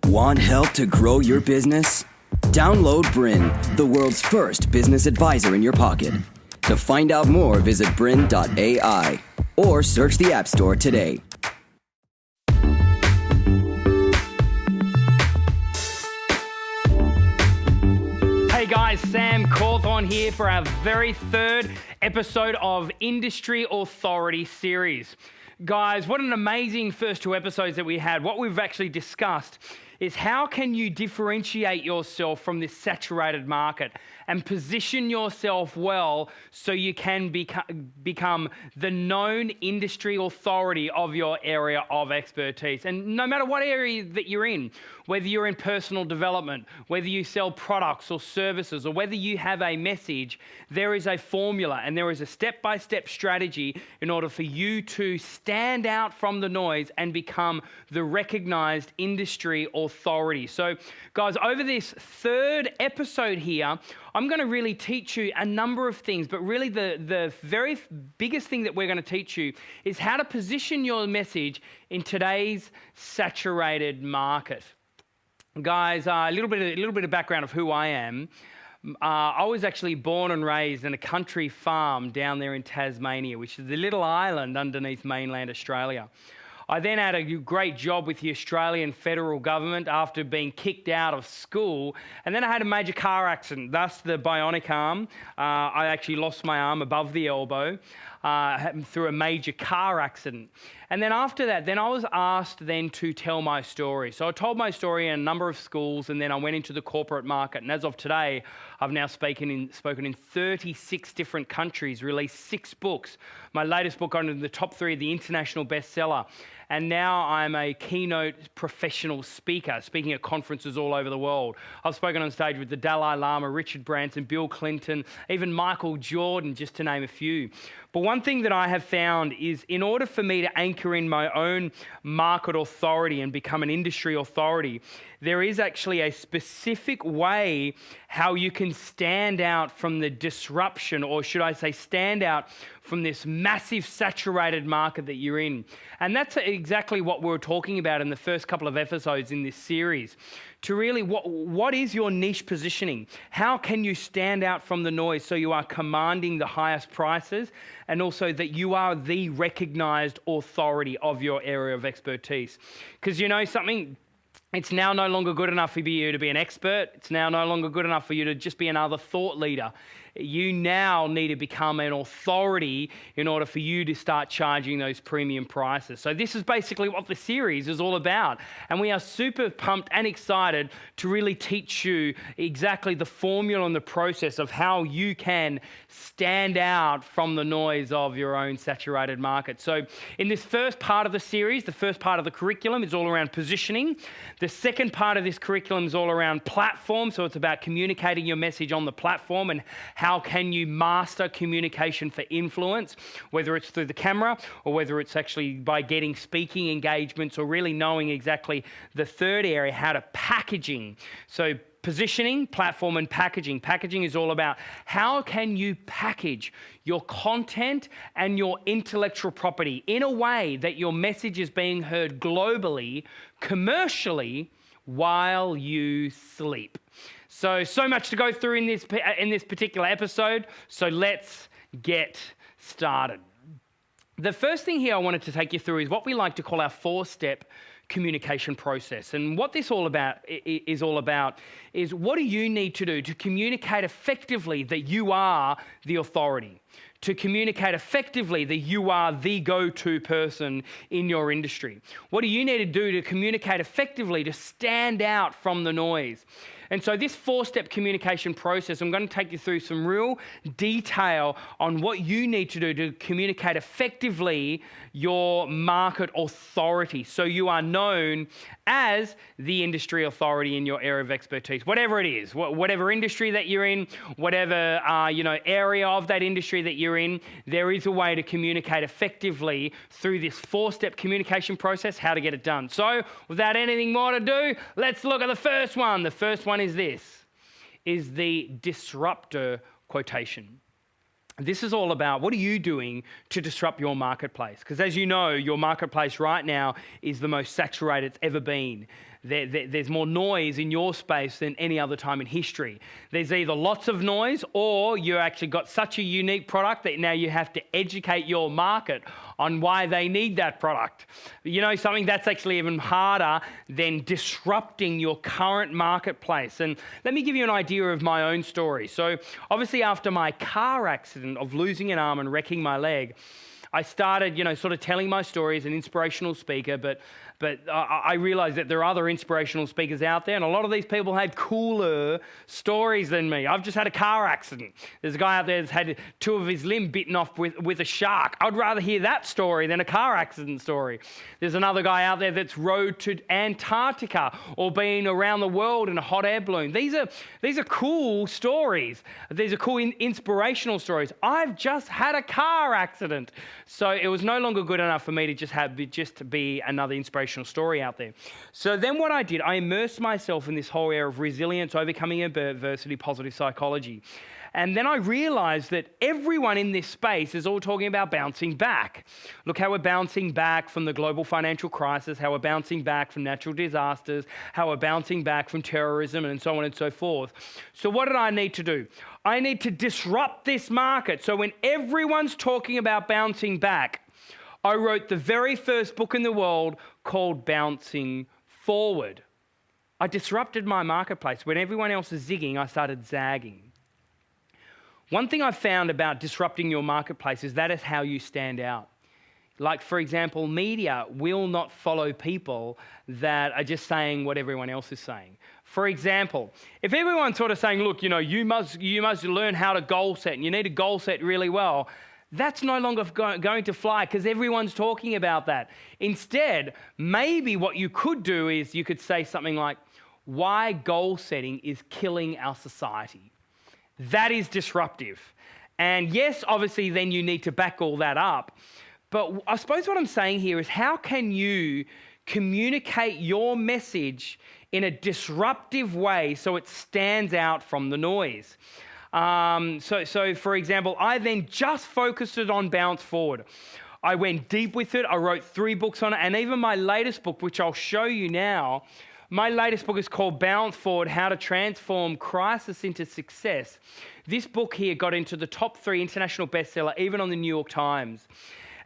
Want help to grow your business? Download Bryn, the world's first business advisor in your pocket. To find out more, visit bryn.ai or search the App Store today. Hey guys, Sam Cawthorn here for our very third episode of Industry Authority series. Guys, what an amazing first two episodes that we had. What we've actually discussed is how can you differentiate yourself from this saturated market and position yourself well so you can become the known industry authority of your area of expertise. And no matter what area that you're in, whether you're in personal development, whether you sell products or services, or whether you have a message, there is a formula and there is a step-by-step strategy in order for you to stand out from the noise and become the recognized industry authority. So guys, over this third episode here, I'm going to really teach you a number of things, but really the very biggest thing that we're going to teach you is how to position your message in today's saturated market. Guys, a little bit of background of who I am. I was actually born and raised in a country farm down there in Tasmania, which is the little island underneath mainland Australia. I then had a great job with the Australian federal government after being kicked out of school, and then I had a major car accident, thus the bionic arm. I actually lost my arm above the elbow through a major car accident. And then after that, then I was asked then to tell my story. So I told my story in a number of schools, and then I went into the corporate market. And as of today, I've now spoken in 36 different countries, released 6 books. My latest book under the top 3 of the international bestseller. And now I'm a keynote professional speaker, speaking at conferences all over the world. I've spoken on stage with the Dalai Lama, Richard Branson, Bill Clinton, even Michael Jordan, just to name a few. But one thing that I have found is in order for me to anchor in my own market authority and become an industry authority, there is actually a specific way how you can stand out from the disruption, or should I say stand out from this massive saturated market that you're in. And that's exactly what we were talking about in the first couple of episodes in this series. To really, what is your niche positioning? How can you stand out from the noise so you are commanding the highest prices, and also that you are the recognized authority of your area of expertise? Because you know something? It's now no longer good enough for you to be an expert. It's now no longer good enough for you to just be another thought leader. You now need to become an authority in order for you to start charging those premium prices. So this is basically what the series is all about. And we are super pumped and excited to really teach you exactly the formula and the process of how you can stand out from the noise of your own saturated market. So in this first part of the series, the first part of the curriculum is all around positioning. The second part of this curriculum is all around platform. So it's about communicating your message on the platform and how can you master communication for influence, whether it's through the camera or whether it's actually by getting speaking engagements, or really knowing exactly the third area, how to packaging. So positioning, platform, and packaging. Packaging is all about how can you package your content and your intellectual property in a way that your message is being heard globally, commercially, while you sleep. So much to go through in this particular episode, so let's get started. The first thing here I wanted to take you through is what we like to call our 4-step communication process. And what this all about is what do you need to do to communicate effectively that you are the authority, to communicate effectively that you are the go-to person in your industry. What do you need to do to communicate effectively to stand out from the noise? And so this 4-step communication process, I'm going to take you through some real detail on what you need to do to communicate effectively your market authority, so you are known as the industry authority in your area of expertise, whatever it is, whatever industry that you're in, whatever area of that industry that you're in. There is a way to communicate effectively through this 4-step communication process, how to get it done. So without anything more to do, let's look at the first one. The first one is the disruptor quotation. This is all about what are you doing to disrupt your marketplace? Because as you know, your marketplace right now is the most saturated it's ever been. there's more noise in your space than any other time in history. There's either lots of noise or you actually got such a unique product that now you have to educate your market on why they need that product. You know, something that's actually even harder than disrupting your current marketplace. And let me give you an idea of my own story. So obviously after my car accident of losing an arm and wrecking my leg, I started, sort of telling my story as an inspirational speaker, but I realized that there are other inspirational speakers out there, and a lot of these people had cooler stories than me. I've just had a car accident. There's a guy out there that's had 2 of his limb bitten off with a shark. I'd rather hear that story than a car accident story. There's another guy out there that's rode to Antarctica or been around the world in a hot air balloon. These are cool stories. These are cool inspirational stories. I've just had a car accident. So it was no longer good enough for me to just be another inspirational story out there. So then what I did, I immersed myself in this whole area of resilience, overcoming adversity, positive psychology. And then I realized that everyone in this space is all talking about bouncing back. Look how we're bouncing back from the global financial crisis, how we're bouncing back from natural disasters, how we're bouncing back from terrorism, and so on and so forth. So what did I need to do? I need to disrupt this market. So when everyone's talking about bouncing back, I wrote the very first book in the world called Bouncing Forward. I disrupted my marketplace. When everyone else is zigging, I started zagging. One thing I've found about disrupting your marketplace is that is how you stand out. Like, for example, media will not follow people that are just saying what everyone else is saying. For example, if everyone's sort of saying, look, you must learn how to goal set and you need to goal set really well, that's no longer going to fly because everyone's talking about that. Instead, maybe what you could do is you could say something like, why goal setting is killing our society. That is disruptive. And yes, obviously, then you need to back all that up. But I suppose what I'm saying here is how can you communicate your message in a disruptive way so it stands out from the noise? So for example, I then just focused it on Bounce Forward. I went deep with it. I wrote 3 books on it. And even my latest book, which I'll show you now, my latest book is called Bounce Forward, How to Transform Crisis into Success. This book here got into the top 3 international bestseller, even on the New York Times.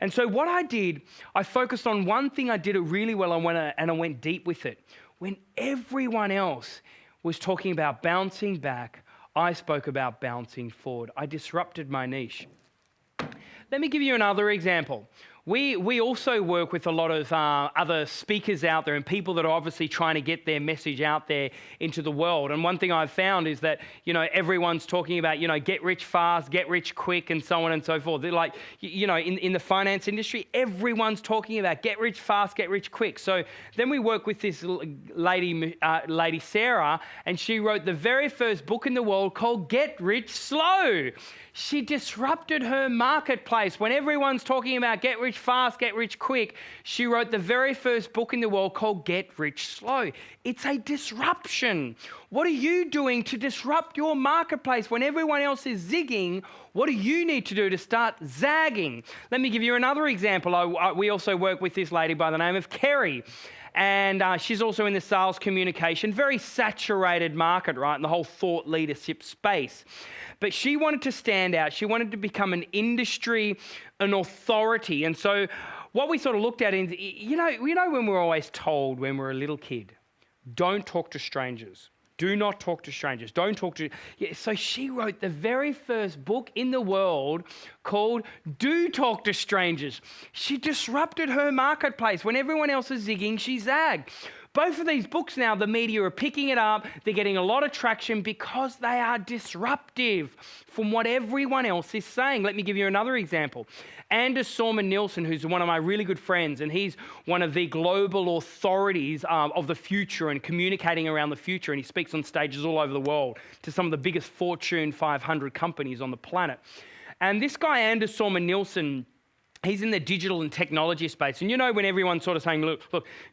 And so what I did, I focused on one thing. I did it really well and I went deep with it. When everyone else was talking about bouncing back, I spoke about bouncing forward. I disrupted my niche. Let me give you another example. We also work with a lot of other speakers out there and people that are obviously trying to get their message out there into the world. And one thing I've found is that, everyone's talking about, get rich fast, get rich quick, and so on and so forth. They're like, in the finance industry, everyone's talking about get rich fast, get rich quick. So then we work with this lady Sarah, and she wrote the very first book in the world called Get Rich Slow. She disrupted her marketplace. When everyone's talking about get rich fast, get rich quick, she wrote the very first book in the world called Get Rich Slow. It's a disruption. What are you doing to disrupt your marketplace when everyone else is zigging? What do you need to do to start zagging? Let me give you another example. We also work with this lady by the name of Kerry. And she's also in the sales communication, very saturated market, right, in the whole thought leadership space. But she wanted to stand out. She wanted to become an industry, an authority. And so what we sort of looked at is, when we're always told when we're a little kid, don't talk to strangers. Do not talk to strangers. Don't talk to... Yeah, so she wrote the very first book in the world called Do Talk to Strangers. She disrupted her marketplace. When everyone else is zigging, she zagged. Both of these books now, the media are picking it up. They're getting a lot of traction because they are disruptive from what everyone else is saying. Let me give you another example. Anders Sorman-Nielsen, who's one of my really good friends, and he's one of the global authorities of the future and communicating around the future, and he speaks on stages all over the world to some of the biggest Fortune 500 companies on the planet. And this guy, Anders Sorman-Nielsen, he's in the digital and technology space. And when everyone's sort of saying, look,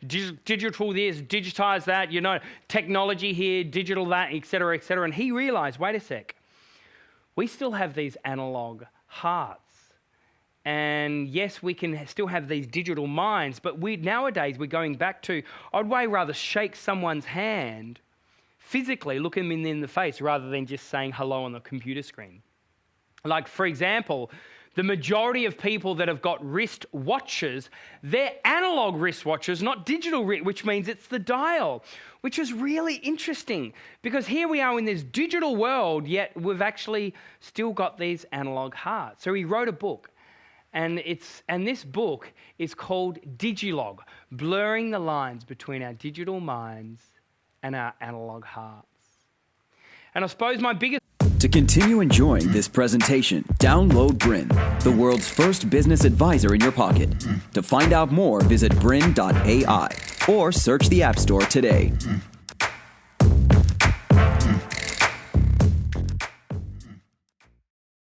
digital this, digitize that, technology here, digital that, et cetera, and he realized, wait a sec, we still have these analog hearts. And yes, we can still have these digital minds, but nowadays we're going back to, I'd way rather shake someone's hand, physically look them in the face, rather than just saying hello on the computer screen. Like, for example, the majority of people that have got wrist watches, they're analog wrist watches, not digital, which means it's the dial, which is really interesting because here we are in this digital world, yet we've actually still got these analog hearts. So he wrote a book, and this book is called Digilog, blurring the lines between our digital minds and our analog hearts. And I suppose my biggest... To continue enjoying this presentation, download Bryn, the world's first business advisor in your pocket. To find out more, visit bryn.ai or search the App Store today.